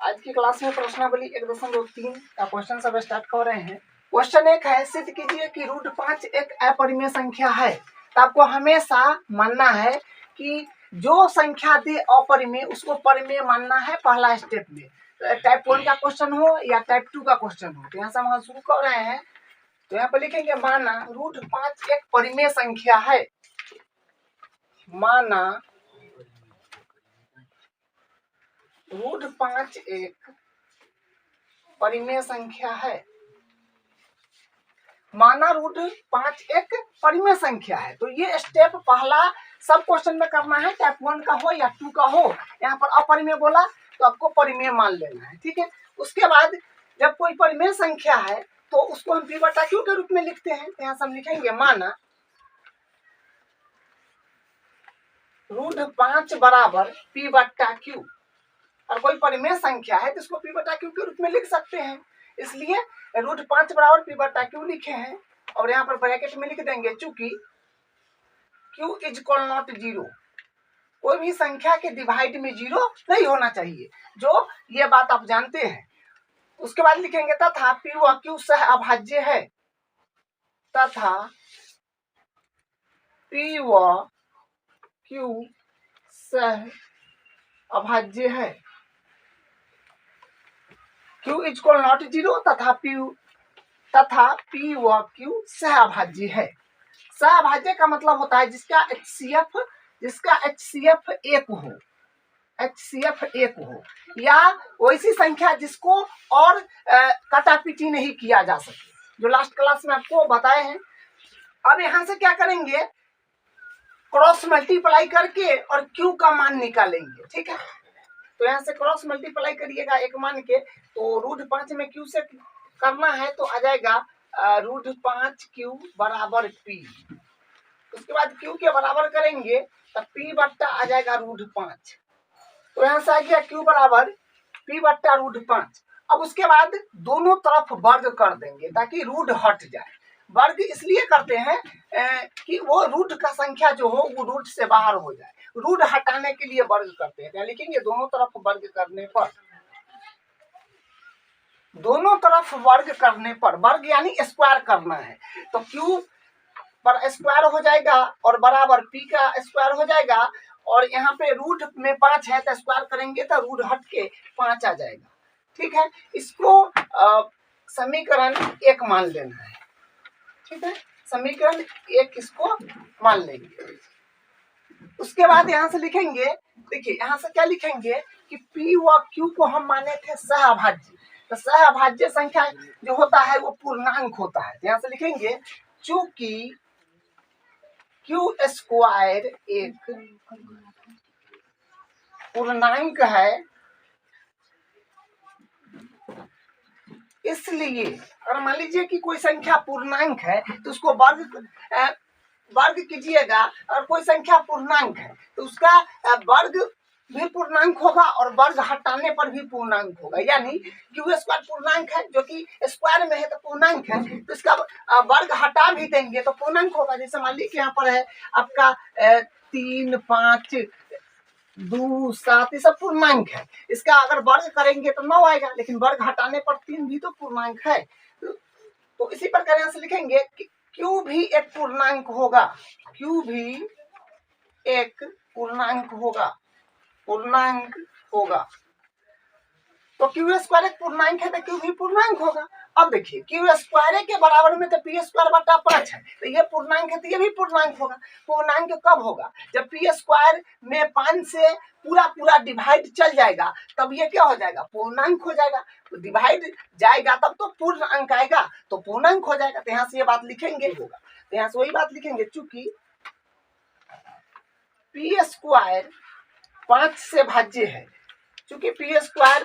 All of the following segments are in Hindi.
आज की क्लास में प्रश्नावली 1.3 का क्वेश्चन सब स्टार्ट कर रहे हैं। क्वेश्चन एक है, सिद्ध कीजिए कि √5 एक अपरिमेय संख्या है। तो आपको हमेशा मानना है कि जो संख्या दे अपरिमेय उसको परिमेय मानना है पहला स्टेप में। तो टाइप 1 का क्वेश्चन हो या टाइप 2 का क्वेश्चन हो, तो यहाँ से हम शुरू कर रहे हैं। तो यहाँ पर लिखेंगे माना √5 एक परिमेय संख्या है। माना √5 एक परिमेय संख्या है। माना √5 एक परिमेय संख्या है। तो ये स्टेप पहला सब क्वेश्चन में करना है, टाइप 1 का हो या 2 का हो। यहाँ पर अपरिमेय बोला तो आपको परिमेय मान लेना है, ठीक है। उसके बाद जब कोई परिमेय संख्या है तो उसको हम p/q के रूप में लिखते हैं। तो यहाँ से हम लिखेंगे माना √5 बराबर p/q। और कोई परिमेय संख्या है तो इसको p/q के रूप में लिख सकते हैं, इसलिए √5 बराबर p/q लिखे हैं। और यहाँ पर ब्रैकेट में लिख देंगे चूंकि q = 0, कोई भी संख्या के डिवाइड में 0 नहीं होना चाहिए, जो ये बात आप जानते हैं। उसके बाद लिखेंगे तथा p व q सह अभाज्य है। तथा p व q सह अभाज्य है। q = 0 तथा p व q सहअभाज्य है। सहअभाज्य का मतलब होता है जिसका HCF 1 हो, HCF 1 हो, या वैसी संख्या जिसको और काटापीटी नहीं किया जा सके, जो लास्ट क्लास में आपको बताए हैं। अब यहाँ से क्या करेंगे, क्रॉस मल्टीप्लाई करके और q का मान निकालेंगे, ठीक है। तो यहाँ से क्रॉस मल्टीप्लाई करिएगा एक मान के, तो √5 में q से करना है तो आ जाएगा √5q बराबर p। उसके बाद q के बराबर करेंगे तो p/ आ जाएगा √5। तो यहाँ से आ गया q बराबर p/√5। अब उसके बाद दोनों तरफ वर्ग कर देंगे ताकि रूट हट जाए। वर्ग इसलिए करते हैं कि वो रूट का संख्या जो हो वो रूट से बाहर हो जाए, रूट हटाने के लिए वर्ग करते हैं। क्या लिखेंगे, दोनों तरफ वर्ग करने पर, दोनों तरफ वर्ग करने पर, वर्ग यानी स्क्वायर करना है, तो q पर स्क्वायर हो जाएगा और बराबर p का स्क्वायर हो जाएगा। और यहाँ पे रूट में 5 है तो स्क्वायर करेंगे तो रूट हट के 5 आ जाएगा, ठीक है। इसको समीकरण 1 मान लेना है, ठीक है। समीकरण 1 इसको मान लेंगे। उसके बाद यहाँ से लिखेंगे, देखिए यहाँ से क्या लिखेंगे कि p व q को हम माने थे सहअभाज्य। तो सहअभाज्य संख्या जो होता है वो पूर्णांक होता है। यहाँ से लिखेंगे चूंकि q² एक पूर्णांक है, इसलिए अगर मान लीजिए कि कोई संख्या पूर्णांक है तो उसको वर्ग कीजिएगा। और कोई संख्या पूर्णांक है तो उसका वर्ग भी पूर्णांक होगा और वर्ग हटाने पर भी पूर्णांक होगा। यानी q² पूर्णांक है, जो कि स्क्वायर में है तो पूर्णांक है, तो इसका वर्ग हटा भी देंगे तो पूर्णांक होगा। जैसे मान लीजिए यहाँ पर है आपका 3, 5, 2, 7, ये सब पूर्णांक है। इसका अगर वर्ग करेंगे तो 9 आएगा, लेकिन वर्ग हटाने पर 3 भी तो पूर्णांक है। तो इसी प्रकार यहाँ से लिखेंगे कि q भी एक पूर्णांक होगा, q भी एक पूर्णांक होगा। तो q² एक पूर्णांक है तो q भी पूर्णांक होगा। अब देखिए q² के बराबर में तो p²/5 है, तो ये पूर्णांक है तो ये भी पूर्णांक होगा। पूर्णांक कब होगा, जब p² में 5 से पूरा डिवाइड चल जाएगा तब ये क्या हो जाएगा, पूर्णांक हो जाएगा। तो डिवाइड जाएगा तब तो पूर्ण अंक आएगा, तो पूर्णांक हो जाएगा। तो यहाँ से ये बात लिखेंगे होगा, तो यहाँ से वही बात लिखेंगे चूंकि p² 5 से भाज्य है, चूंकि p²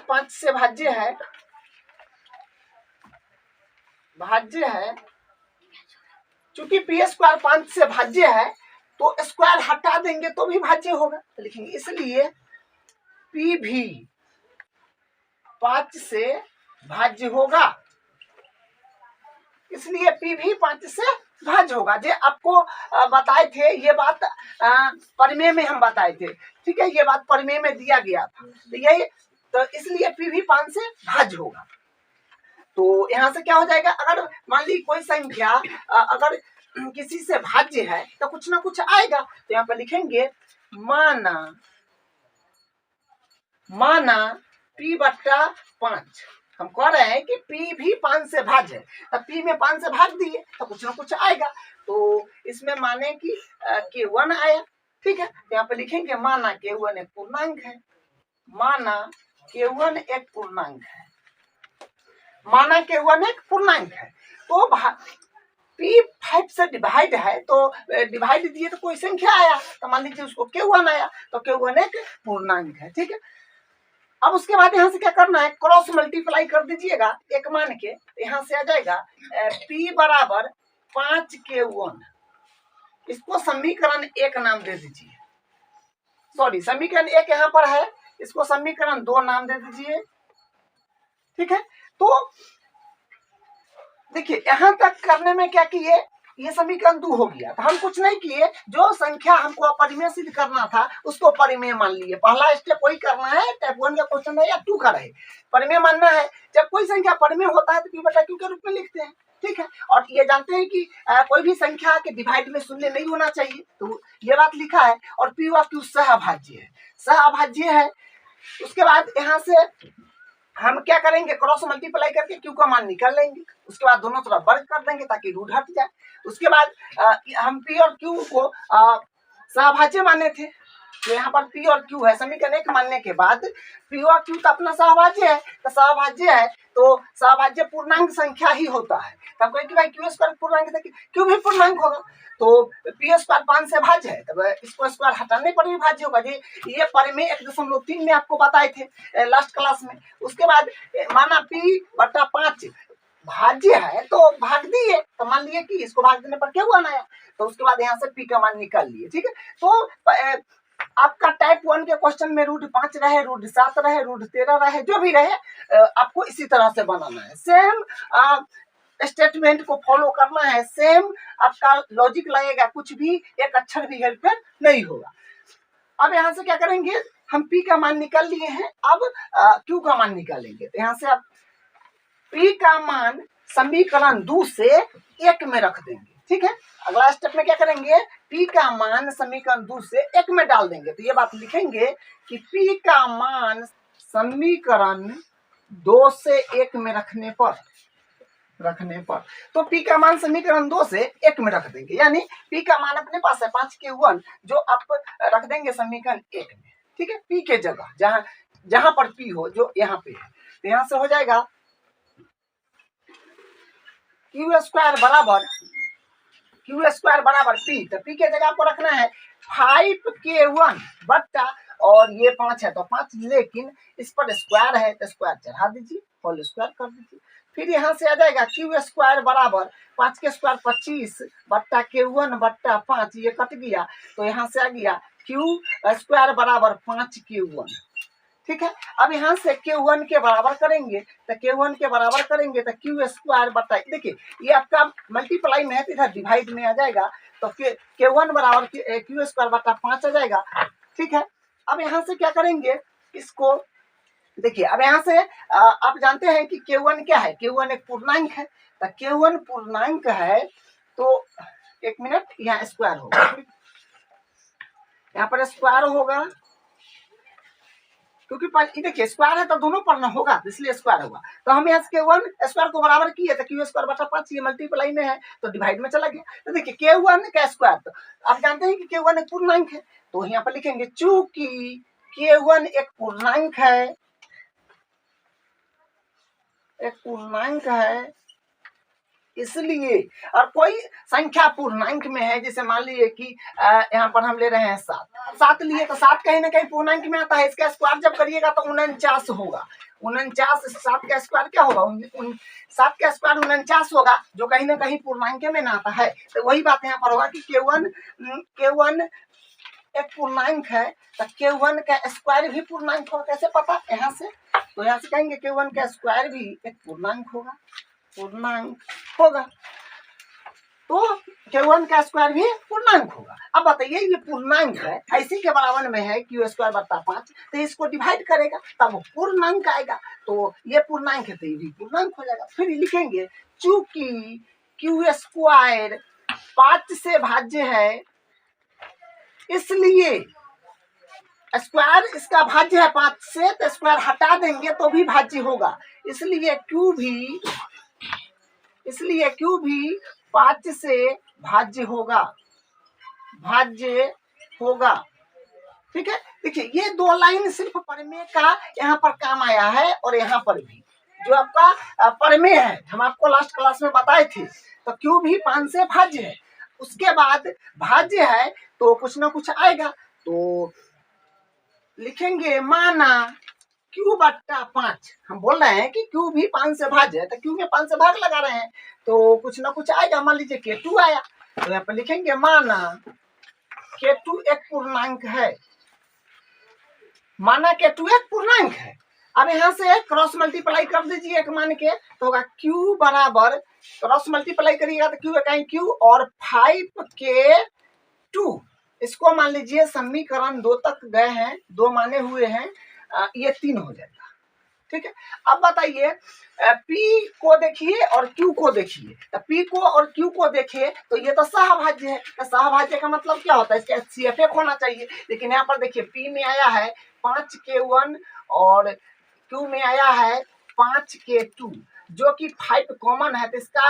5 से भाज्य है, चूंकि p² 5 से भाज्य है तो स्क्वायर हटा देंगे तो भी भाज्य होगा, तो लिखेंगे इसलिए p भी 5 से भाज्य होगा, इसलिए p भी 5 से भाज्य होगा। जो आपको बताए थे, ये बात परिमेय में हम बताए थे, ठीक है। ये बात परिमेय में दिया गया था, तो यही तो इसलिए p भी 5 से भाज्य होगा। तो यहाँ से क्या हो जाएगा, अगर मान ली कोई संख्या अगर किसी से भाज्य है तो कुछ ना कुछ आएगा। तो यहाँ पर लिखेंगे माना p बट्टा 5। हम कह रहे हैं कि p भी 5 से भाज्य है, तब p में 5 से भाग दिए तो कुछ ना कुछ आएगा। तो इसमें माने कि k1 आया, ठीक है। यहाँ पे लिखेंगे माना k1 एक पूर्णांक है, माना k1 एक पूर्णांक है, माना k1 एक पूर्णांक है। तो p 5 से डिवाइड है, तो डिवाइड दिए तो कोई संख्या आया, तो मान लीजिए उसको k1 आया, तो k1 एक पूर्णांक है, ठीक है। अब उसके बाद यहाँ से क्या करना है, क्रॉस मल्टीप्लाई कर दीजिएगा एक मान के, यहाँ से आ जाएगा p बराबर 5k1। इसको समीकरण 1 नाम दे दीजिए, सॉरी समीकरण 1 यहाँ पर है, इसको समीकरण 2 नाम दे दीजिए, ठीक है। तो देखिए यहाँ तक करने में क्या किए, ये समीकरण 2 हो गया, तो हम कुछ नहीं किए, जो संख्या हमको अपरिमेय सिद्ध करना था उसको परिमेय मान लिए। पहला स्टेप वही करना है, टाइप 1 का क्वेश्चन है या 2 का रहे, परिमेय मानना है। जब कोई संख्या परिमेय होता है तो p बटा q के रूप में लिखते हैं, ठीक है। और ये जानते हैं कि कोई भी संख्या के डिवाइड में शून्य नहीं होना चाहिए, तो ये बात लिखा है। और p व q सहअभाज्य है, सहअभाज्य है। उसके बाद यहाँ से हम क्या करेंगे, क्रॉस मल्टीप्लाई करके q का मान निकाल लेंगे, उसके बाद दोनों तरफ वर्ग कर देंगे ताकि रूट हट जाए। उसके बाद हम p और q को सहभाज्य माने थे, तो यहाँ पर p और q है, समीकरण 1 मानने के बाद p और q तो अपना सहभाज्य है, तो सहभाज्य है तो सहभाज्य पूर्णांक संख्या ही होता है। तब कहें कि भाई q स्क्वायर पूर्णांक है, q भी पूर्णांक होगा, तो p स्क्वायर 5 से भाज्य है, तब इसको स्क्वायर हटाने पर भी भाज्य होगा जी। ये परिमेय 1.3 में आपको बताए थे लास्ट क्लास में। उसके बाद माना p बटा 5 भाज्य है तो भाग दिए, तो मान लिए कि इसको भाग देने पर क्या हुआ ना, तो उसके बाद यहाँ से p का मान निकाल लिए, ठीक है। तो आपका टाइप 1 के क्वेश्चन में रूट 5 रहे, रूट 7 रहे, रूट 13 रहे, जो भी रहे आपको इसी तरह से बनाना है, सेम स्टेटमेंट को फॉलो करना है, सेम आपका लॉजिक लगेगा, कुछ भी एक अक्षर भी हेल्पर नहीं होगा। अब यहाँ से क्या करेंगे, हम p का मान निकाल लिए हैं, अब q का मान निकालेंगे। तो यहाँ से आप p का मान समीकरण 2 से 1 में रख देंगे, ठीक है। अगला स्टेप में क्या करेंगे, p का मान समीकरण 2 से 1 में डाल देंगे। तो ये बात लिखेंगे कि p का मान समीकरण 2 से 1 में रखने पर तो p का मान समीकरण 2 से 1 में रख देंगे, यानी p का मान अपने पास है 5k1, जो आप रख देंगे समीकरण 1 में, ठीक है। p के जगह जहां पर p हो, जो यहाँ पे है, तो यहाँ से हो जाएगा q स्क्वायर बराबर p। तो p के जगह आपको रखना है 5k1 बट्टा, और ये 5 है तो 5, लेकिन इस पर स्क्वायर है तो स्क्वायर चढ़ा दीजिए, होल स्क्वायर कर दीजिए। फिर यहाँ से आ जाएगा q स्क्वायर बराबर 5 के स्क्वायर 25 बट्टा k1 बट्टा 5, ये कट गया, तो यहाँ से आ गया q स्क्वायर बराबर 5k1, ठीक है। अब यहाँ से k1 के बराबर करेंगे, तो k1 के बराबर करेंगे तो q स्क्वायर बटा, देखिए ये आपका मल्टीप्लाई में है तो इधर डिवाइड में आ जाएगा, तो k1 बराबर q स्क्वायर बटा 5 आ जाएगा, ठीक है। अब यहाँ से क्या करेंगे, इसको देखिए, अब यहाँ से आप जानते हैं कि k1 क्या है, k1 एक पूर्णांक है, तो k1 पूर्णांक है, तो एक मिनट, यहाँ स्क्वायर होगा, यहाँ पर स्क्वायर होगा, क्योंकि देखिए स्क्वायर है तो दोनों पर ना होगा, इसलिए स्क्वायर होगा। तो हम यहाँ k1 स्क्वायर को बराबर किए तो q स्क्वायर बटा 5, ये मल्टीप्लाई में है तो डिवाइड में चला गया। तो देखिए k1 का स्क्वायर, तो आप जानते हैं कि k1 एक पूर्णांक है, तो यहाँ पर लिखेंगे चूंकि k1 एक पूर्णांक है, इसलिए, और कोई संख्या पूर्णांक में है, जैसे मान लीजिए कि यहाँ पर हम ले रहे हैं 7 लिए, तो 7 कहीं ना कहीं पूर्णांक में आता है, इसका स्क्वायर जब करिएगा तो 49 होगा, 49, 7 का स्क्वायर क्या होगा, 7 का स्क्वायर 49 होगा, जो कहीं ना कहीं पूर्णांक में ना आता है। तो वही बात यहाँ पर होगा कि k1 एक पूर्णांक है, तो k1 का स्क्वायर भी पूर्णांक होगा, कैसे पता, यहाँ से, तो यहाँ से कहेंगे k1 का स्क्वायर भी एक पूर्णांक होगा। तो Q1 का स्क्वायर भी पूर्णांक होगा। अब बताइए ये पूर्णांक है, इसी के बराबर में है Q स्क्वायर बटा 5, तो इसको डिवाइड करेगा तब पूर्णांक आएगा, तो ये पूर्णांक है तो ये भी पूर्णांक हो जाएगा। फिर लिखेंगे चूंकि Q स्क्वायर 5 से भाज्य है, इसलिए स्क्वायर इसका भाज्य है 5 से, तो स्क्वायर हटा देंगे तो भी भाज्य होगा, इसलिए Q भी 5 से भाज्य होगा, ठीक है। देखिए ये दो लाइन सिर्फ प्रमेय का यहाँ पर काम आया है, और यहाँ पर भी जो आपका प्रमेय है हम आपको लास्ट क्लास में बताए थे, तो Q भी 5 से भाज्य है, उसके बाद भाज्य है तो कुछ ना कुछ आएगा, तो लिखेंगे माना Q बट्टा 5, हम बोल रहे हैं कि Q भी 5 से भाज्य है, तो Q में 5 से भाग लगा रहे हैं तो कुछ ना कुछ आएगा। मान लीजिए K2 आया, तो यहाँ पर लिखेंगे माना K2 एक पूर्णांक है, अब यहाँ से क्रॉस मल्टीप्लाई कर दीजिए एक मान के, तो होगा Q बराबर, क्रॉस मल्टीप्लाई करिएगा तो Q का Q और 5K2, इसको मान लीजिए समीकरण 2 तक गए हैं, 2 माने हुए हैं, ये 3 हो जाएगा, ठीक है। अब बताइए P को देखिए और Q को देखिए, तो P को और Q को देखिए तो ये तो सहभाज्य है, तो सहभाज्य का मतलब क्या होता है, इसका HCF एक होना चाहिए, लेकिन यहाँ पर देखिए P में आया है 5K1 और Q में आया है 5K2, जो कि 5 कॉमन है, तो इसका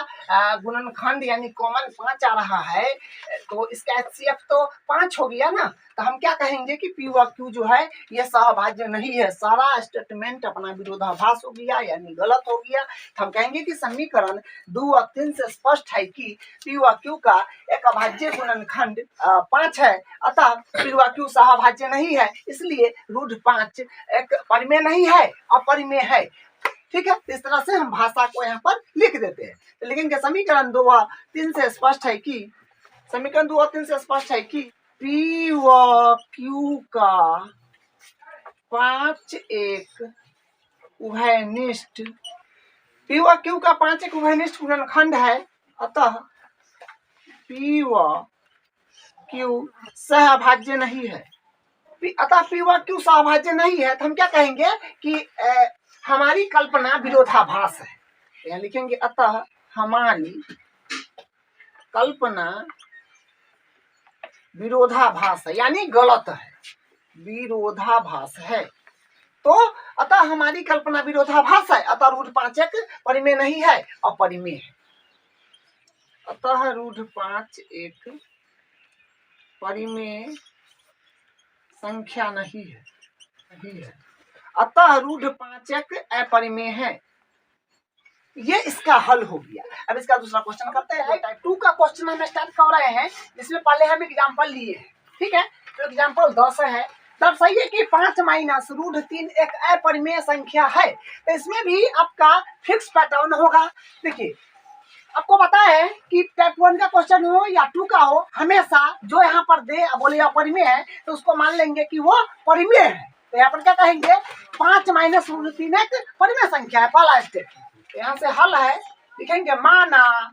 गुणनखंड यानी कॉमन 5 आ रहा है, तो इसका HCF तो 5 हो गया ना, तो हम क्या कहेंगे कि P व Q जो है ये सहभाज्य नहीं है, सारा स्टेटमेंट अपना विरोधाभास हो गया यानी गलत हो गया। तो हम कहेंगे कि समीकरण 2 और 3 से स्पष्ट है कि P व Q का एक अभाज्य गुणनखंड 5 है, अतः P व Q सहभाज्य नहीं है, इसलिए रूट 5 एक परिमेय नहीं है, अपरिमेय है, ठीक है। इस तरह से हम भाषा को यहाँ पर लिख देते हैं, तो लिखेंगे समीकरण 2 और 3 से स्पष्ट है कि P व Q का 5 एक उभयनिष्ठ गुणनखंड है, अतः P व Q सहभाज्य नहीं है, तो हम क्या कहेंगे कि हमारी कल्पना विरोधाभास है, यहाँ लिखेंगे अतः हमारी कल्पना विरोधाभास है यानी गलत है, विरोधाभास है, तो अतः हमारी कल्पना विरोधाभास है, अतः रूट 5 एक परिमेय नहीं है, अपरिमेय है, अतः रूट 5 एक परिमेय संख्या नहीं है, अतः रूट 5 एक अपरिमेय है। ये इसका हल हो गया। अब इसका दूसरा क्वेश्चन करते हैं। टाइप 2 का क्वेश्चन हम स्टार्ट कर रहे हैं, जिसमें पहले हम एग्जांपल लिए हैं, ठीक है। तो एग्जांपल 10 है, दर्शाइए कि 5 माइनस रूट 3 एक अपरिमेय संख्या है, तो इसमें भी आपका फिक्स पैटर्न होगा। देखिए आपको पता है कि टाइप 1 का क्वेश्चन हो या 2 का हो, हमेशा जो यहाँ पर दे बोले अपरिमेय है तो उसको मान लेंगे कि वो परिमेय है, तो यहाँ पर क्या कहेंगे 5 माइनस रूट 3 एक परिमेय संख्या है, पहला स्टेप। यहाँ से हल है, लिखेंगे माना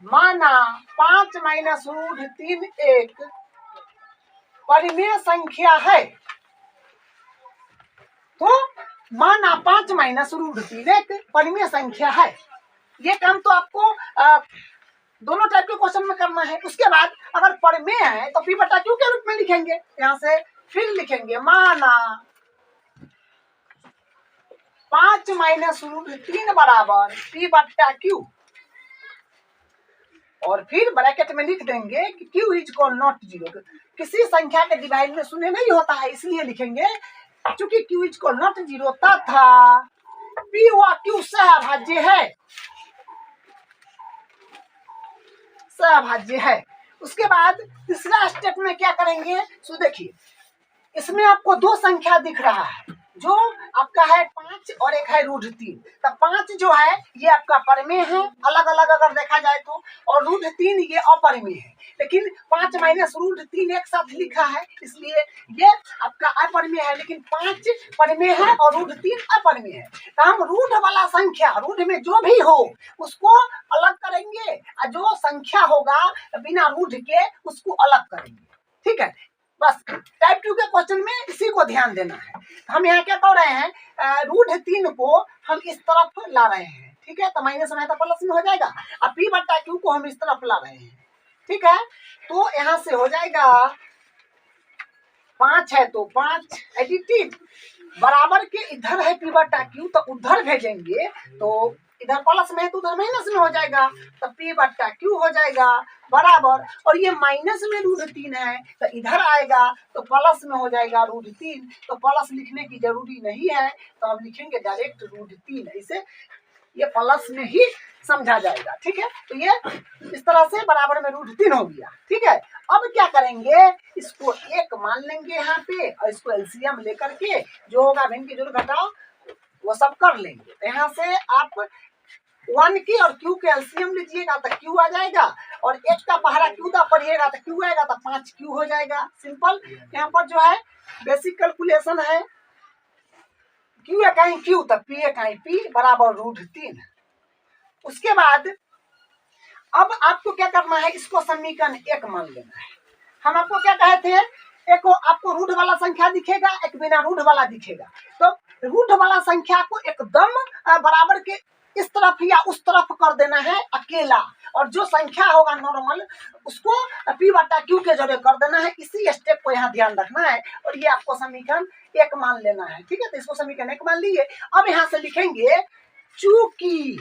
5 माइनस रूट 3 एक परिमेय संख्या है, तो माना 5 माइनस रूट 3 एक परिमेय संख्या है। ये काम तो आपको दोनों टाइप के क्वेश्चन में करना है। उसके बाद अगर परिमेय है तो P बटा Q के रूप में लिखेंगे, यहाँ से फिर लिखेंगे माना 5 माइनस रूट 3 बराबर P बटा Q, और फिर ब्रैकेट में लिख देंगे कि Q इज इक्वल नॉट 0, किसी संख्या के डिवाइड में शून्य नहीं होता है, इसलिए लिखेंगे चूंकि Q इज इक्वल नॉट 0 तथा P व Q सहभाज्य है। उसके बाद तीसरा स्टेप में क्या करेंगे, सो देखिए इसमें आपको दो संख्या दिख रहा है, जो आपका है 5 और एक है √3, तो 5 जो है ये आपका परिमेय है अलग अलग अगर देखा जाए तो, और √3 ये अपरिमेय है, लेकिन 5 माइनस √3 एक साथ लिखा है इसलिए ये आपका अपरिमेय है, लेकिन 5 परिमेय है और √3 अपरिमेय है। तो हम रूट वाला संख्या, रूट में जो भी हो उसको अलग करेंगे और जो संख्या होगा बिना रूट के उसको अलग करेंगे। ठीक है, बस टाइप 2 के क्वेश्चन में इसी को ध्यान देना है। हम यहाँ क्या कर रहे हैं, √3 को हम इस तरफ ला रहे हैं। ठीक है, तो माइनस में है तो प्लस में हो जाएगा, और p/q को हम इस तरफ ला रहे हैं। ठीक है, तो यहाँ से हो जाएगा 5 है तो 5 एडिटिव बराबर के इधर है p/q, तो उधर भेजेंगे तो इधर प्लस में है तो उधर माइनस में हो जाएगा, तो p/q हो जाएगा बराबर, और ये माइनस में √3 है तो इधर आएगा तो प्लस में हो जाएगा √3, तो प्लस लिखने की जरूरी नहीं है, तो हम लिखेंगे डायरेक्ट √3, ऐसे ये प्लस में ही समझा जाएगा। ठीक है, तो ये इस तरह से बराबर में √3 हो गया। ठीक है, अब क्या करेंगे, इसको 1 मान लेंगे यहाँ पे, और इसको एलसीएम लेकर के जो होगा भिन्न की जोड़ घटाओ वो सब कर लेंगे। तो यहाँ से आप 1 की और q के एलसीएम लीजिएगा तो q आ जाएगा, और 1 का पहरा q का पढ़िएगा तो q आएगा, तो 5q हो जाएगा। सिंपल, यहाँ पर जो है बेसिक कैलकुलेशन है, q इकाई q तो p इकाई p बराबर √3। उसके बाद अब आपको क्या करना है, इसको समीकरण 1 मान लेना है। हम आपको क्या कहे थे, एक आपको रूट वाला संख्या दिखेगा, एक बिना रूट वाला दिखेगा, तो रूट वाला संख्या को एकदम बराबर के इस तरफ या उस तरफ कर देना है अकेला, और जो संख्या होगा नॉर्मल उसको p/q के जरिए कर देना है। इसी स्टेप को यहाँ ध्यान रखना है, और ये आपको समीकरण 1 मान लेना है। ठीक है, तो इसको समीकरण 1 मान लिए। अब यहाँ से लिखेंगे चूंकि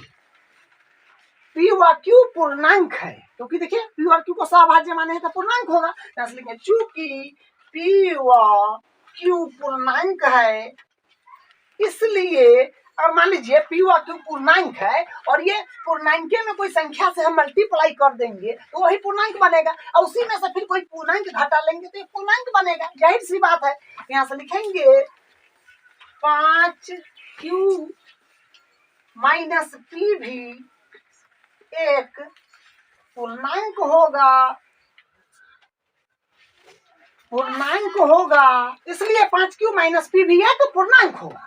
p व q पूर्णांक है, क्योंकि देखिए p और q को सहभाज्य माने हैं तो पूर्णांक होगा, यहाँ से लिखेंगे चूंकि p व q पूर्णांक है, इसलिए और मान लीजिए p व q पूर्णांक है और ये पूर्णांक में कोई संख्या से हम मल्टीप्लाई कर देंगे तो वही पूर्णांक बनेगा, और उसी में से फिर कोई पूर्णांक घटा लेंगे तो ये पूर्णांक बनेगा, जाहिर सी बात है। यहाँ से लिखेंगे 5q माइनस p भी एक पूर्णांक होगा, इसलिए 5q माइनस p भी एक पूर्णांक होगा।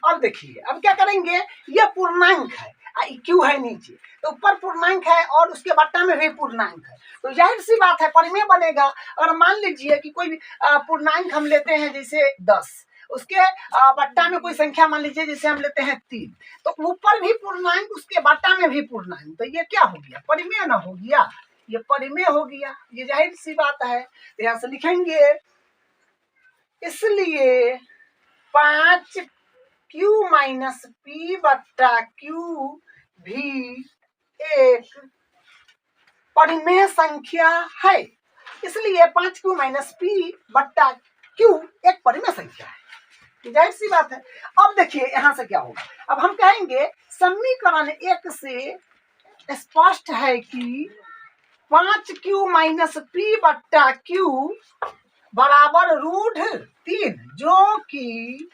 अब देखिए, अब क्या करेंगे, ये पूर्णांक है, q है नीचे, तो ऊपर पूर्णांक है और उसके बट्टा में भी पूर्णांक है, तो जाहिर सी बात है परिमेय बनेगा। और मान लीजिए कि कोई भी पूर्णांक हम लेते हैं जैसे 10, उसके बट्टा में कोई संख्या मान लीजिए जैसे हम लेते हैं 3, तो ऊपर भी पूर्णांक उसके बट्टा में भी पूर्णांक, तो ये क्या हो गया, परिमेय ना हो गया, ये परिमेय हो गया, ये जाहिर सी बात है। तो यहाँ से लिखेंगे इसलिए 5q माइनस p/q भी एक परिमेय संख्या है, इसलिए 5q माइनस p/q एक परिमेय संख्या है, जाहिर सी बात है। अब देखिए यहाँ से क्या होगा, अब हम कहेंगे समीकरण 1 से स्पष्ट है कि 5q माइनस p/q बराबर √3, जो कि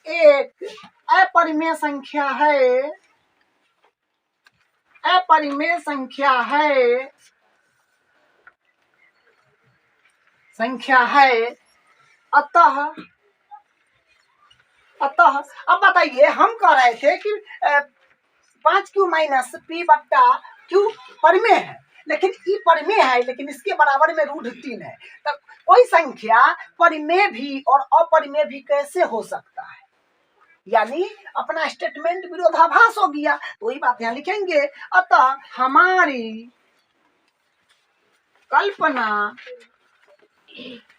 एक अपरिमेय संख्या है, अतः अब बताइए, हम कह रहे थे कि 5q माइनस p/q परिमेय है, लेकिन ई परिमेय है, लेकिन इसके बराबर में √3 है, तो कोई संख्या परिमेय भी और अपरिमेय भी कैसे हो सकता है, यानी अपना स्टेटमेंट विरोधाभास हो गया, तो वही बात यहाँ लिखेंगे। अतः हमारी कल्पना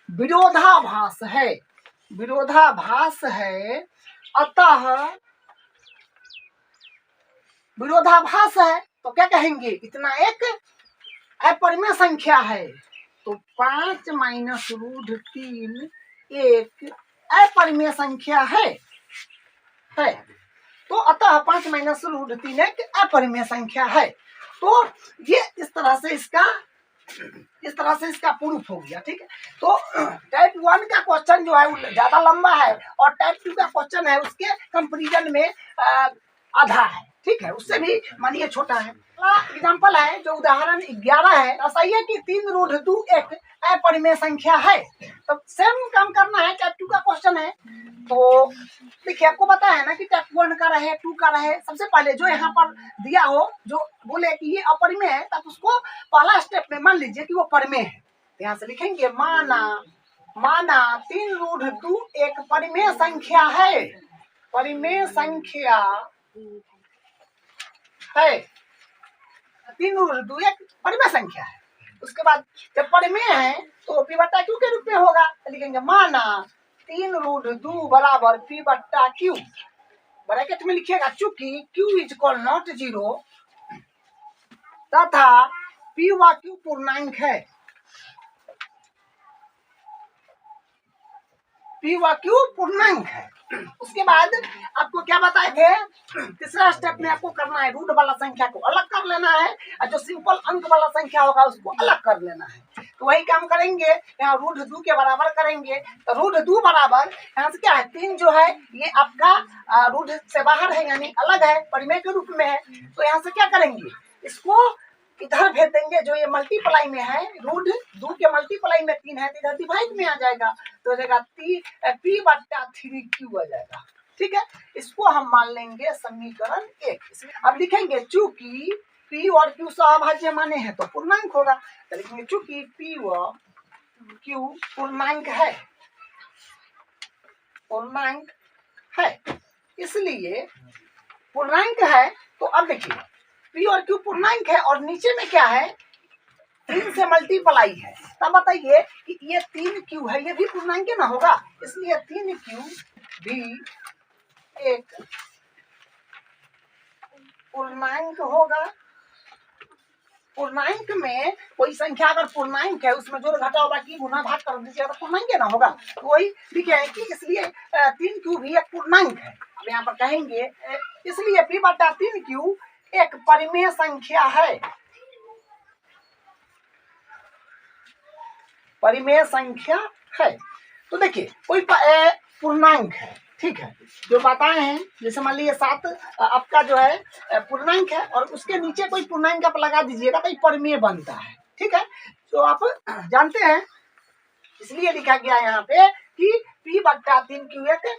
विरोधाभास है, अतः विरोधाभास है तो क्या कहेंगे, इतना एक अपरिमेय संख्या है, तो 5 माइनस √3 एक अपरिमेय संख्या है, तो अतः 5 माइनस √3 एक अपरिमेय संख्या है। तो ये इस तरह से इसका इस तरह से इसका प्रूफ हो गया। ठीक है, तो टाइप 1 का क्वेश्चन जो है वो ज्यादा लंबा है और टाइप 2 का क्वेश्चन है उसके कंपेरिजन में आधा है। ठीक है, उससे भी मानिए छोटा है। एग्जाम्पल है जो उदाहरण 11 है, बताइए कि 3 रूट 2 एक अपरिमेय संख्या है। तो सेम काम करना है, टाइप 2 का क्वेश्चन है। तो देखिए आपको पता है ना कि टाइप 1 का रहे 2 का रहे, सबसे पहले जो यहाँ पर दिया हो जो बोले कि ये अपरिमेय है, तब उसको पहला स्टेप में मान लीजिए कि वो परिमेय है। यहाँ से लिखेंगे माना 3 रूट 2 एक परिमेय संख्या है। परिमेय संख्या है, 3 रूट 2 एक परिमेय संख्या है। उसके बाद जब परिमेय है तो पी बट्टा क्यू के रूप में होगा, तो लिखेंगे माना 3 रूट 2 बराबर पी बट्टा क्यू। ब्रैकेट में लिखिएगा चूंकि क्यू इज इक्वल नॉट 0 तथा पी व क्यू पूर्णांक है। पी व क्यू पूर्णांक है। उसके बाद आपको क्या बताए थे, तीसरा स्टेप में आपको करना है रूट वाला संख्या को अलग कर लेना है और जो सिंपल अंक वाला संख्या होगा उसको अलग कर लेना है। तो वही काम करेंगे, यहाँ रूट 2 के बराबर करेंगे। तो रूट 2 बराबर यहाँ से क्या है, 3 जो है ये आपका रूट से बाहर है यानी अलग है, परिमेय के रूप में है। तो यहाँ से क्या करेंगे, इसको इधर भेज देंगे, जो ये मल्टीप्लाई में है रूट 2 के मल्टीप्लाई में 3 है तो इधर डिवाइड में आ जाएगा, तो हो जाएगा पी बट्टा 3q आ जाएगा। ठीक है, इसको हम मान लेंगे समीकरण 1। अब लिखेंगे चूंकि p और q सहभाज्य माने हैं तो पूर्णांक होगा, तो लिखेंगे चूंकि p व q पूर्णांक है इसलिए पूर्णांक है। तो अब देखिए पी और क्यू पूर्णांक है और नीचे में क्या है, 3 से मल्टीप्लाई है। तब बताइए कि ये 3q है, ये भी पूर्णांक ना होगा, इसलिए 3q भी एक पूर्णांक होगा। पूर्णांक में कोई संख्या अगर पूर्णांक है उसमें जोड़ घटाओ बाकी गुना भाग कर दीजिएगा तो पूर्णांक ना होगा। तो वही लिखे हैं कि इसलिए 3q भी एक पूर्णांक है। अब यहाँ पर कहेंगे इसलिए p बटा 3q एक परिमेय संख्या है। परिमेय संख्या है। तो देखिए कोई पूर्णांक है, ठीक है, जो बताए हैं, जैसे मान लीजिए 7 आपका जो है पूर्णांक है और उसके नीचे कोई पूर्णांक आप लगा दीजिएगा तो परिमेय बनता है। ठीक है, तो आप जानते हैं, इसलिए लिखा गया यहाँ पे कि p बट्टा 3q एक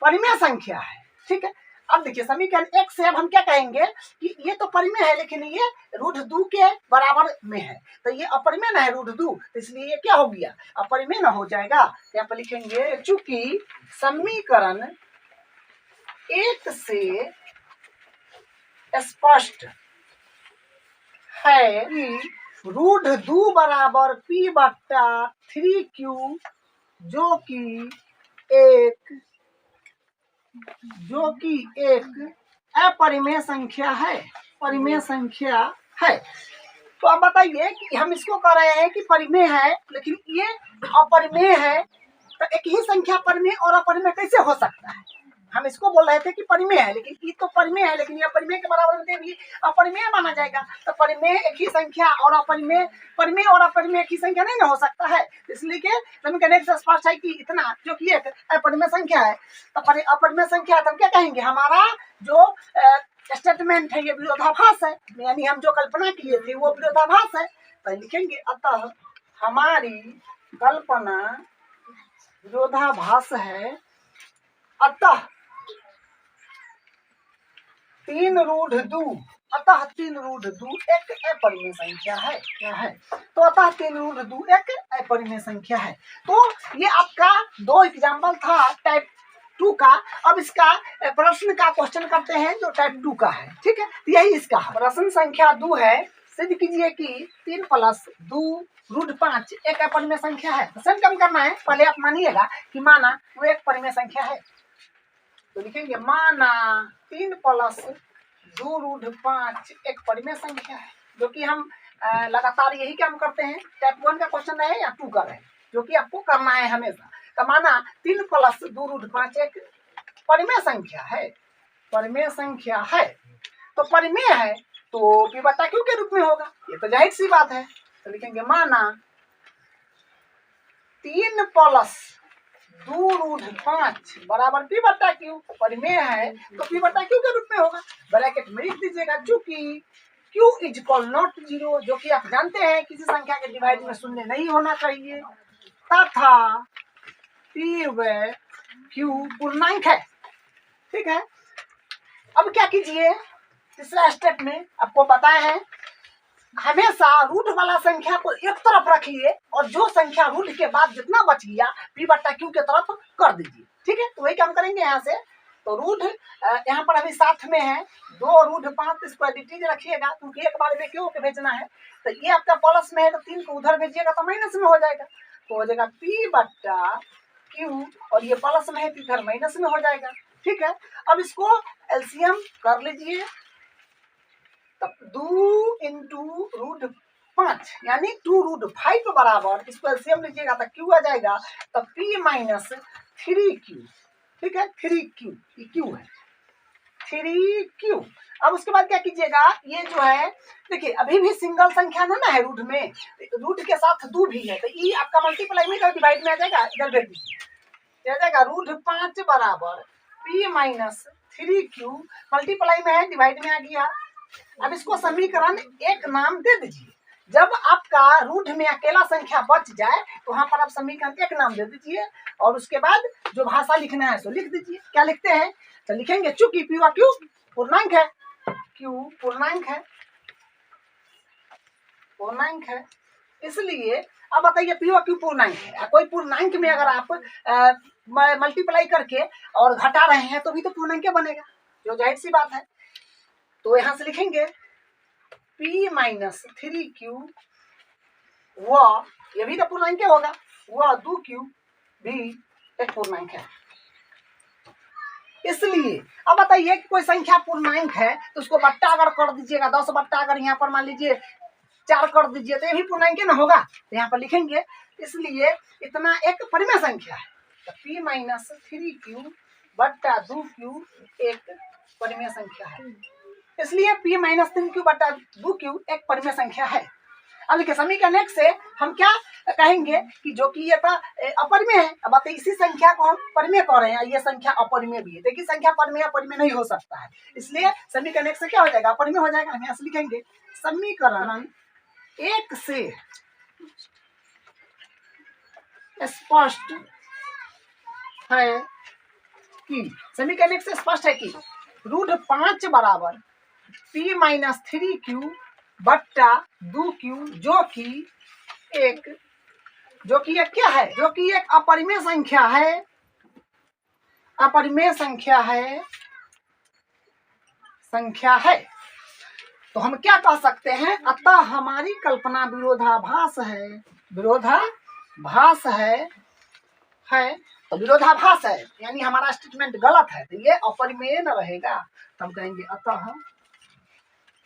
परिमेय संख्या है। ठीक है, अब देखिए समीकरण 1 से अब हम क्या कहेंगे कि ये तो परिमेय है लेकिन ये रूट 2 के बराबर में है, तो ये अपरिमेय ना है रूट 2, तो इसलिए ये क्या हो गया, अपरिमेय ना हो जाएगा। तो यहाँ पर लिखेंगे चूंकि समीकरण 1 से स्पष्ट है कि रूट 2 बराबर p बट्टा 3q जो कि एक अपरिमेय संख्या है। परिमेय संख्या है। तो आप बताइए कि हम इसको कह रहे हैं कि परिमेय है लेकिन ये अपरिमेय है, तो एक ही संख्या परिमेय और अपरिमेय कैसे हो सकता है। हम इसको बोल रहे थे कि परिमेय है लेकिन ये तो परिमेय है लेकिन ये अपरिमेय के बराबर में भी अपरिमेय माना जाएगा। तो परिमेय एक ही संख्या और अपरिमेय, परिमेय और अपरिमेय एक ही संख्या नहीं ना हो सकता है, इसलिए कि समीकरण से स्पष्ट है कि इतना जो कि एक अपरिमेय संख्या है। तो अपरिमेय संख्या तो हम क्या कहेंगे, हमारा जो स्टेटमेंट है ये विरोधाभास है, यानी हम जो कल्पना किए थे वो विरोधाभास है। तो लिखेंगे अतः हमारी कल्पना विरोधाभास है, अतः 3 रूट 2 एक अपरिमेय संख्या है। क्या है, तो अतः 3 रूट 2 एक अपरिमेय संख्या है। तो ये आपका 2 एग्जाम्पल था टाइप 2 का। अब इसका प्रश्न का क्वेश्चन करते हैं जो टाइप 2 का है। ठीक है, यही इसका प्रश्न संख्या 2 है, सिद्ध कीजिए कि 3 + 2 रूट 5 एक अपरिमेय संख्या है। सेम काम करना है, पहले आप मानिएगा कि माना वो एक परिमेय संख्या है, तो लिखेंगे माना 3 + 2 रूट 5 एक परिमेय संख्या है, जो कि हम लगातार यही काम करते हैं, टाइप 1 का क्वेश्चन रहे या 2 का रहे, जो कि आपको करना है हमेशा। तो माना 3 + 2 रूट 5 एक परिमेय संख्या है। परिमेय संख्या है तो परिमेय है तो p बटा q के रूप में होगा, ये तो जाहिर सी बात है। तो लिखेंगे माना 3 प्लस 2 रूट 5 बराबर पी बट्टा क्यू। परिमेय है तो पी बट्टा क्यू के रूप में होगा। ब्रैकेट में लिख दीजिएगा चूंकि क्यू इज इक्वल नॉट 0, जो कि आप जानते हैं किसी संख्या के डिवाइड में शून्य नहीं होना चाहिए, तथा पी व क्यू पूर्णांक है। ठीक है, अब क्या कीजिए, तीसरा स्टेप में आपको बताया है हमेशा रूट वाला संख्या को एक तरफ रखिए और जो संख्या रूट के बाद जितना बच गया पी बट्टा क्यू के तरफ कर दीजिए। ठीक है, तो वही काम करेंगे यहाँ से। तो रूट यहाँ पर अभी साथ में है 2 रूट 5, इसको एडिटिव रखिएगा क्योंकि एक बार में क्यों के भेजना है। तो ये आपका प्लस में है तो 3 को उधर भेजिएगा तो माइनस में हो जाएगा, तो हो जाएगा पी बट्टा क्यू, और ये प्लस में है तो इधर माइनस में हो जाएगा। ठीक है, अब इसको एलसीएम कर लीजिए, तब 2 इंटू रूट 5 यानी 2 रूट 5 बराबर, इसको एलसीएम लीजिएगा तो क्यू आ जाएगा, तो पी माइनस 3q। ठीक है, 3q, ये क्यू है 3q। अब उसके बाद क्या कीजिएगा, ये जो है देखिए अभी भी सिंगल संख्या ना है रूट में, रूट के साथ 2 भी है, तो ये आपका मल्टीप्लाई में डिवाइड में आ जाएगा, इधर भेज दीजिए, आ जाएगा रूट 5 बराबर पी माइनस 3q, मल्टीप्लाई में है डिवाइड में आ गया। अब इसको समीकरण एक नाम दे दीजिए। जब आपका रूट में अकेला संख्या बच जाए तो वहां पर आप समीकरण एक नाम दे दीजिए और उसके बाद जो भाषा लिखना है सो लिख दीजिए। क्या लिखते हैं, तो लिखेंगे चूंकि पी व क्यू पूर्णांक है, क्यू पूर्णांक है, पूर्णांक है, इसलिए अब बताइए पी व क्यू पूर्णांक है। कोई पूर्णांक में अगर आप मल्टीप्लाई करके और घटा रहे हैं तो भी तो पूर्णांक बनेगा, जो जाहिर सी बात है। तो यहां से लिखेंगे P माइनस 3q व ये भी तो पूर्णांक होगा, व 2q भी एक पूर्णांक है। इसलिए अब बताइए कि कोई संख्या पूर्णांक है तो उसको बट्टा अगर कर दीजिएगा, 10 बट्टा अगर यहाँ पर मान लीजिए 4 कर दीजिए तो ये भी पूर्णांक ना होगा, तो यहाँ पर लिखेंगे इसलिए इतना एक परिमेय संख्या है, तो P माइनस 3q बट्टा 2q एक परिमेय संख्या है, इसलिए P माइनस 3q बटा 2q एक परिमेय संख्या है। अब देखिए समीकरण 1 से हम क्या कहेंगे कि जो कि ये अपरिमेय है। अब बताइए इसी संख्या को हम परिमेय कह रहे हैं, ये संख्या अपरिमेय भी है। देखिए संख्या परिमेय अपरिमेय नहीं हो सकता है, इसलिए समीकरण 1 से क्या हो जाएगा, अपरिमेय हो जाएगा। हम यहाँ से लिखेंगे समीकरण 1 से स्पष्ट है कि, समीकरण 1 से स्पष्ट है कि रूट 5 बराबर P माइनस 3q बट्टा 2q जो कि एक क्या है, जो कि एक अपरिमेय संख्या है, अपरिमेय संख्या है। तो हम क्या कह सकते हैं, अतः हमारी कल्पना विरोधाभास है, विरोधाभास है, तो विरोधाभास है यानी हमारा स्टेटमेंट गलत है, तो ये अपरिमेय न रहेगा। तब कहेंगे अतः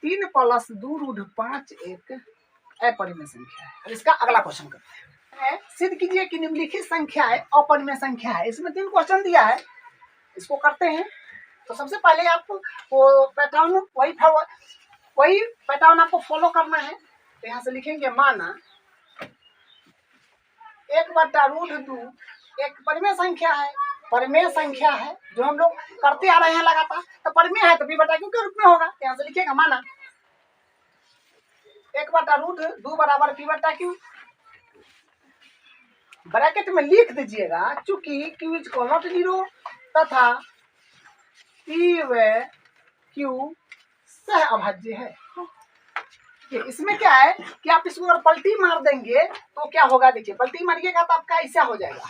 3 प्लस 2 रूट 5 एक अपरिमेय संख्या है। अब इसका अगला क्वेश्चन करते हैं, सिद्ध कीजिए कि निम्नलिखित संख्या है अपरिमेय संख्या है। इसमें 3 क्वेश्चन दिया है, इसको करते हैं। तो सबसे पहले आपको वो पैटर्न वही पैटर्न आपको फॉलो करना है। तो यहाँ से लिखेंगे माना 1/√2 एक परिमेय संख्या है, परिमेय संख्या है जो हम लोग करते आ रहे हैं लगातार, तो परिमेय है तो P बटा क्यू के रूप में होगा। यहाँ से लिखेगा माना 1/√2 बराबर P बटा क्यू, ब्रैकेट में लिख दीजिएगा चूंकि Q इज नॉट 0 तथा P व Q सह अभाज्य है। इसमें क्या है कि आप इसको अगर पलटी मार देंगे तो क्या होगा, देखिए पलटी मारिएगा तो आपका ऐसा हो जाएगा,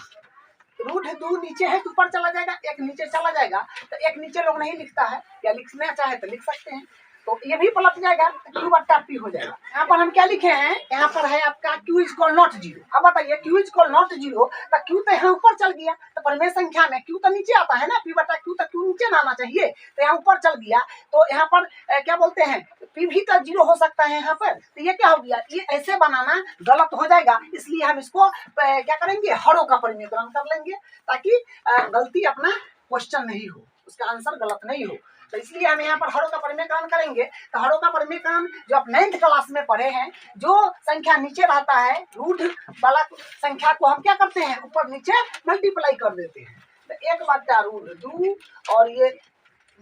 रूट 2 नीचे है तो ऊपर चला जाएगा, एक नीचे चला जाएगा, तो एक नीचे लोग नहीं लिखता है, या लिखना चाहे तो लिख सकते हैं, तो ये भी पलट जाएगा, Q बट्टा P हो जाएगा। यहाँ पर हम क्या लिखे हैं, यहाँ पर है आपका Q इज नॉट 0। अब बताइए Q इज नॉट 0, तो Q तो यहाँ ऊपर चल गया, तो परिमेय संख्या में Q तो नीचे आता है ना, P बटा Q, तो Q नीचे ना आना चाहिए, तो यहाँ ऊपर चल गया, तो यहाँ पर क्या बोलते हैं P भी तो 0 हो सकता है यहाँ पर, तो ये क्या हो गया, ये ऐसे बनाना गलत हो जाएगा, इसलिए हम इसको क्या करेंगे, हरों का परिमेयकरण कर लेंगे ताकि गलती अपना क्वेश्चन नहीं हो, उसका आंसर गलत नहीं हो। तो इसलिए हम यहाँ पर हरों का परिमेयकरण करेंगे। तो हरों का परिमेयकरण जो आप 9th क्लास में पढ़े हैं, जो संख्या नीचे रहता है रूट वाला संख्या को हम क्या करते हैं, ऊपर नीचे मल्टीप्लाई कर देते हैं। तो 1/√2 और ये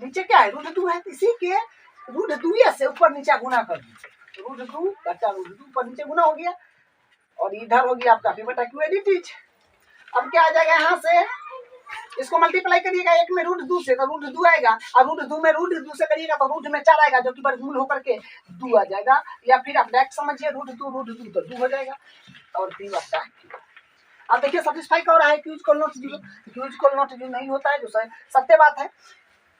नीचे क्या है, √2 है, इसी के √2 से ऊपर नीचे गुना कर दीजिए। √2/√2 ऊपर नीचे गुना हो गया और इधर हो गया आपका p/q एडिटिज। अब क्या आ जाएगा, यहाँ से इसको मल्टीप्लाई करिएगा 1 में √2 से, तो √2 आएगा, और √2 में √2 से करिएगा तो रूट में 4 आएगा, जो कि वर्गमूल होकर के 2 आ जाएगा। या फिर आप डायरेक्ट समझिए √2 तो 2 हो जाएगा और p/q। अब देखिए सेटिस्फाई कर रहा है, q = not 0, q = not 0 नहीं होता है, जो सत्य बात है।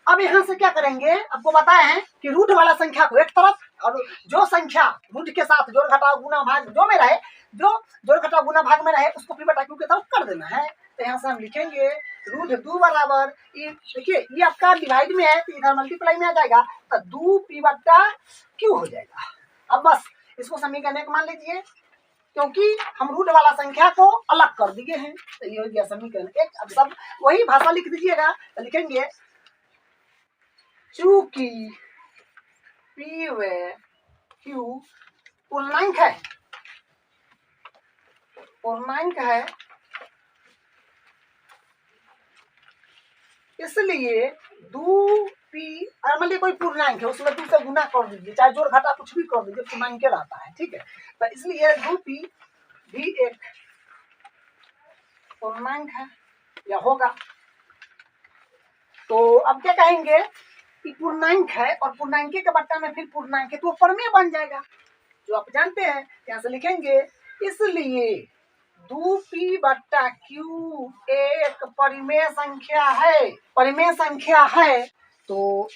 अब यहाँ से क्या करेंगे, आपको बताए हैं कि रूट वाला संख्या को एक तरफ, और जो संख्या रूट के साथ जोड़ घटाव गुना भाग जो में रहे, जो जोड़ घटाव गुना भाग में रहे, उसको p/q की तरफ कर देना है। तो यहाँ से हम लिखेंगे √2 बराबर, देखिए ये आपका डिवाइड में है तो इधर मल्टीप्लाई में आ जाएगा, तो 2 p/q हो जाएगा। अब बस इसको समीकरण 1 मान लीजिए, क्योंकि हम रूट वाला संख्या को अलग कर दिए हैं। तो ये हो गया समीकरण 1। अब सब वही भाषा लिख दीजिएगा, तो लिखेंगे चूंकि p व q पूर्णांक है, इसलिए 2p, और मान लीजिए कोई पूर्णांक है, उसमें 2 से गुना कर दीजिए, चाहे जोड़ घटा कुछ भी कर दीजिए, पूर्णांक के रहता है, ठीक है। तो इसलिए 2p भी एक पूर्णांक है या होगा। तो अब क्या कहेंगे कि पूर्णांक है और पूर्णांक के बट्टा में फिर पूर्णांक है, तो प्रमेय बन जाएगा, जो आप जानते हैं। यहाँ से लिखेंगे इसलिए 2p/q एक परिमेय संख्या है। तो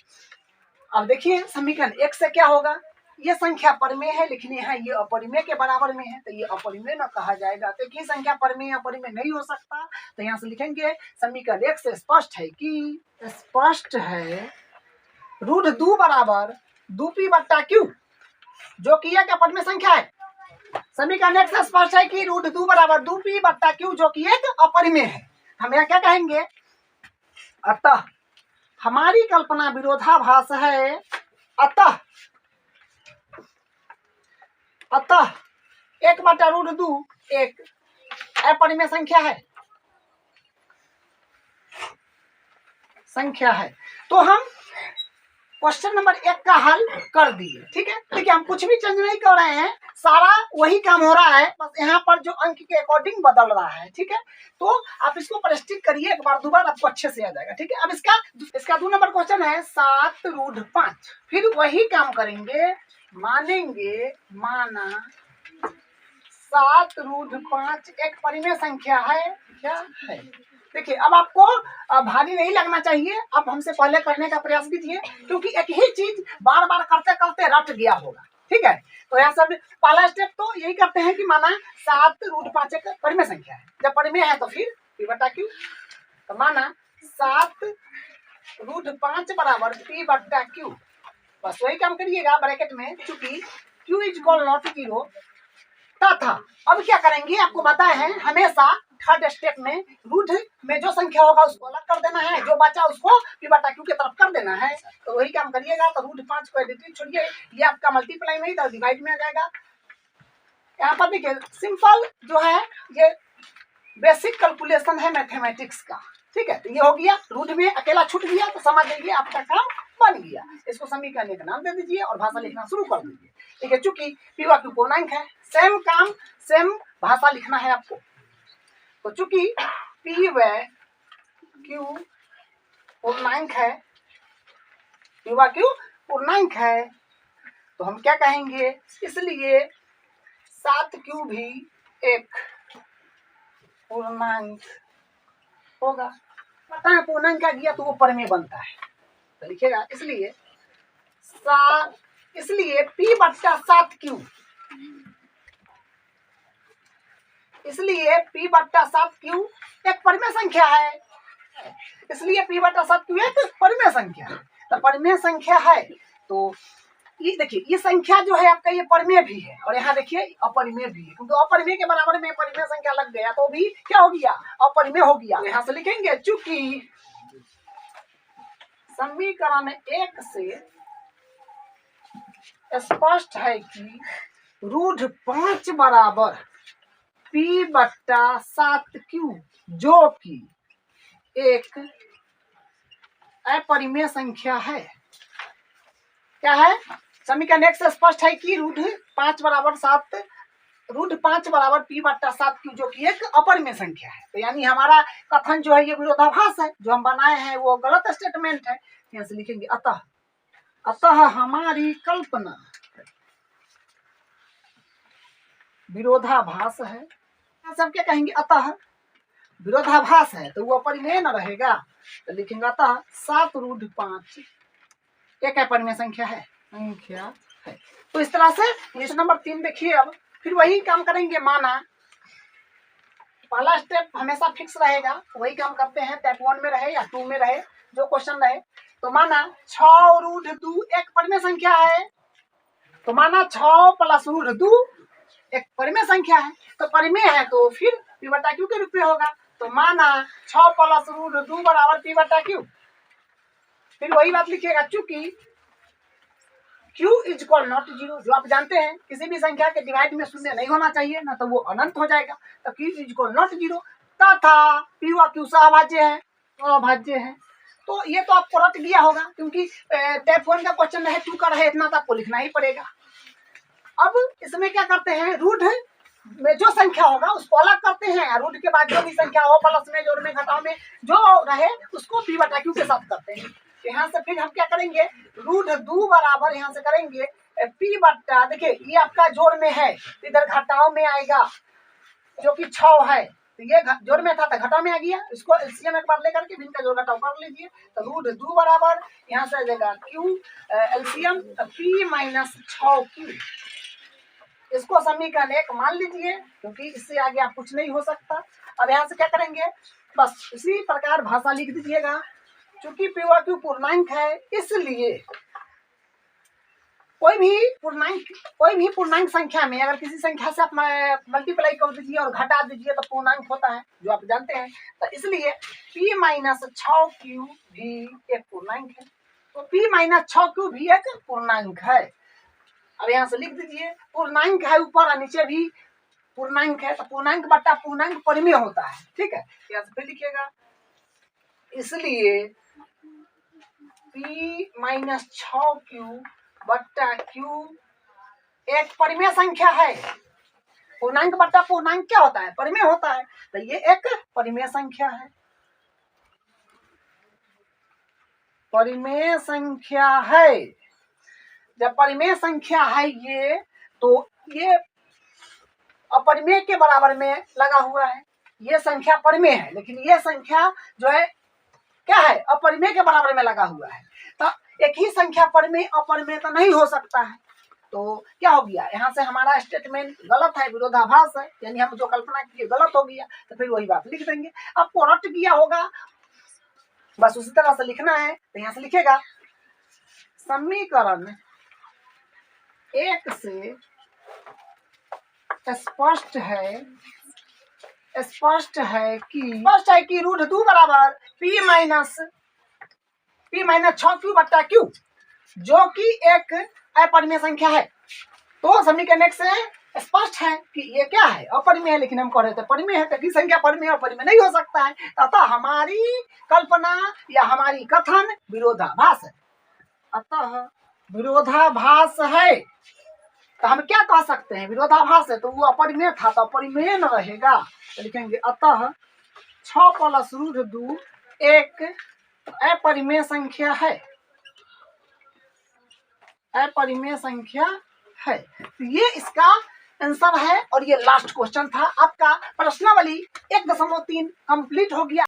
अब देखिए समीकरण 1 से क्या होगा, ये संख्या परिमेय है, लिखनी है, ये अपरिमेय के बराबर में है, तो ये अपरिमेय न कहा जाएगा। तो ये संख्या परिमेय अपरिमेय नहीं हो सकता। तो यहाँ से लिखेंगे समीकरण 1 से स्पष्ट है √2 बराबर 2p/q, जो कि एक अपरिमेय संख्या है। समीकरण 1 से स्पष्ट है कि √2 बराबर 2p/q, जो कि एक अपरिमेय है। हम यहाँ क्या कहेंगे, अतः हमारी कल्पना विरोधाभास है, अतः 1/√2 एक अपरिमेय संख्या है। तो हम क्वेश्चन नंबर 1 का हल कर दिए, ठीक है। देखिए हम कुछ भी चेंज नहीं कर रहे हैं, सारा वही काम हो रहा है, बस यहाँ पर जो अंक के अकॉर्डिंग बदल रहा है, ठीक है। तो आप इसको प्रैक्टिस करिए, एक बार दो बार आपको अच्छे से आ जाएगा, ठीक है। अब इसका 2 नंबर क्वेश्चन है 7√5। फिर वही काम करेंगे, माना 7√5 एक परिमेय संख्या है, क्या है। देखिए अब आपको भारी नहीं लगना चाहिए, आप हमसे पहले करने का प्रयास कीजिए, क्योंकि एक ही चीज बार बार करते करते रट गया होगा, ठीक है। तो यहाँ सब पहला स्टेप तो यही करते हैं कि माना 7√5 एक परिमेय संख्या है। जब परिमेय है तो फिर p/q, तो माना 7√5 बराबर p/q, बस वही काम करिएगा ब्रैकेट में, चूंकि q = not 0 तथा। अब क्या करेंगे, आपको बताए हैं हमेशा थर्ड स्टेप में रूट में जो संख्या होगा उसको अलग कर देना है, जो बचा उसको p/q की तरफ कर देना है। तो वही काम करिएगा। तो √5 को एडिटिव छोड़िए, ये आपका मल्टीप्लाई नहीं था, डिवाइड में आ जाएगा। यहाँ पर देखिए सिंपल जो है, ये बेसिक कैलकुलेशन है मैथमेटिक्स का, ठीक है। तो ये हो गया, रूट में अकेला छूट गया, तो समझ लीजिए आपका काम बन गया। इसको समीकरण का नाम दे दीजिए और भाषा लिखना शुरू कर दीजिए, ठीक है। चूंकि p/q पूर्णांक है, सेम काम सेम भाषा लिखना है आपको। तो चूंकि p/q पूर्णांक है, तो हम क्या कहेंगे, इसलिए 7q भी एक पूर्णांक होगा। पता है पूर्णांक का गया तो वो परिमेय बनता है, तो लिखेगा इसलिए p/7q, इसलिए p/7q एक परिमेय संख्या है, इसलिए p/7q एक परिमेय संख्या है। तो परिमेय संख्या है, तो ये देखिए ये संख्या जो है आपका, ये परिमेय भी है, और यहाँ देखिए अपरिमेय भी है, क्योंकि अपरिमेय के बराबर में परिमेय संख्या लग गया तो भी क्या हो गया, अपरिमेय हो गया। तो यहाँ से लिखेंगे चूंकि समीकरण 1 से स्पष्ट है कि रूढ़ 5 बराबर P/7Q जो कि एक अपरिमेय संख्या है। क्या है? समीकरण 1 से स्पष्ट है कि रूढ़ 5 बराबर P/7Q जो कि एक अपरिमेय संख्या है। तो यानी हमारा कथन जो है ये विरोधाभास है, जो हम बनाए हैं वो गलत स्टेटमेंट है। यहाँ से लिखेंगे अतः हमारी कल्पना विरोधाभास है। सब क्या कहेंगे? अतः विरोधाभास है तो वो अपरिमेय न रहेगा, तो लिखेंगे अतः 7√5 एक अपरिमेय संख्या है। तो इस तरह से क्वेश्चन नंबर 3 देखिए। अब फिर वही काम करेंगे। माना पहला स्टेप हमेशा फिक्स रहेगा, वही काम करते हैं, टाइप 1 में रहे या 2 में रहे, जो क्वेश्चन रहे। तो माना 6√2 एक परिमेय संख्या है, तो माना 6 + √2 एक परिमेय संख्या है। तो परिमेय है तो फिर P/Q के रूप में होगा। तो माना 6 + √2 बराबर P/Q। फिर वही बात लिखिएगा, चूंकि Q = not 0, जो आप जानते हैं किसी भी संख्या के डिवाइड में शून्य नहीं होना चाहिए, ना तो वो अनंत हो जाएगा। तो Q = not 0 तथा P व Q अभाज्य है, अभाज्य है। तो ये तो आपको रट गया होगा, क्योंकि टाइप 1 का क्वेश्चन रहे, 2 का रहे, इतना तो आपको लिखना ही पड़ेगा। अब इसमें क्या करते हैं, रूढ़ में जो संख्या होगा उसको अलग करते हैं, रूढ़ के बाद जो भी संख्या हो प्लस में, जोड़ में, घटाव में जो रहे उसको P/Q के साथ करते हैं। यहाँ से फिर हम क्या करेंगे, रूढ़ 2 बराबर यहाँ से करेंगे P/, देखिए ये आपका जोड़ में है, इधर घटाव में आएगा जो कि 6 है, तो ये जोड़ में था तो घटाव में आ गया। इसको एलसीएम एक बार लेकर के इनका जोड़ घटाव कर लीजिए। तो रूढ़ 2 बराबर यहाँ से आ जाएगा Q एलसीएम P-6Q। इसको समीकरण 1 मान लीजिए, क्योंकि इससे आगे आप कुछ नहीं हो सकता। अब यहाँ से क्या करेंगे, बस इसी प्रकार भाषा लिख दीजिएगा। चूंकि P व Q पूर्णांक है, इसलिए कोई भी पूर्णांक संख्या में अगर किसी संख्या से आप मल्टीप्लाई कर दीजिए और घटा दीजिए तो पूर्णांक होता है, जो आप जानते हैं। तो इसलिए P-6Q भी एक पूर्णांक है। तो P-6Q भी एक पूर्णांक है। अब यहाँ से लिख दीजिए, पूर्णांक है ऊपर और नीचे भी पूर्णांक है, तो पूर्णांक बट्टा पूर्णांक परिमेय होता है। ठीक है, यहाँ से फिर लिखिएगा, इसलिए P-6Q बट्टा Q एक परिमेय संख्या है। पूर्णांक बट्टा पूर्णांक क्या होता है, परिमेय होता है। तो ये एक परिमेय संख्या है, परिमेय संख्या है। जब परिमेय संख्या है ये, तो ये अपरिमेय के बराबर में लगा हुआ है। ये संख्या परिमेय है, लेकिन ये संख्या जो है क्या है, अपरिमेय के बराबर में लगा हुआ है। तो एक ही संख्या परिमेय अपरिमेय तो नहीं हो सकता है। तो क्या हो गया, यहाँ से हमारा स्टेटमेंट गलत है, विरोधाभास है, यानी हम जो कल्पना की गलत हो गया। तो फिर वही बात लिख देंगे। आपको रट गया होगा, बस उसी तरह से लिखना है। तो यहाँ से लिखेगा, समीकरण 1 से स्पष्ट है कि रूढ़ 2 बराबर P-6Q बट्टा Q जो कि एक अपरिमेय संख्या है। तो समीकरण 1 से स्पष्ट है कि ये क्या है, अपरिमेय है, लेकिन हम कह रहे थे परिमेय है। तो संख्या परिमेय और परिमेय नहीं हो सकता है, अतः हमारी कल्पना या हमारी कथन विरोधाभास है। अतः विरोधाभास है, तो हम क्या कह सकते हैं, विरोधाभास है तो वो अपरिमेय था, तो अपरिमेय न रहेगा। तो लिखेंगे अतः 6 + √2 एक अपरिमेय संख्या है, अपरिमेय संख्या है। तो ये इसका आंसर है। और ये लास्ट क्वेश्चन था आपका। प्रश्नावली 1.3 कंप्लीट हो गया।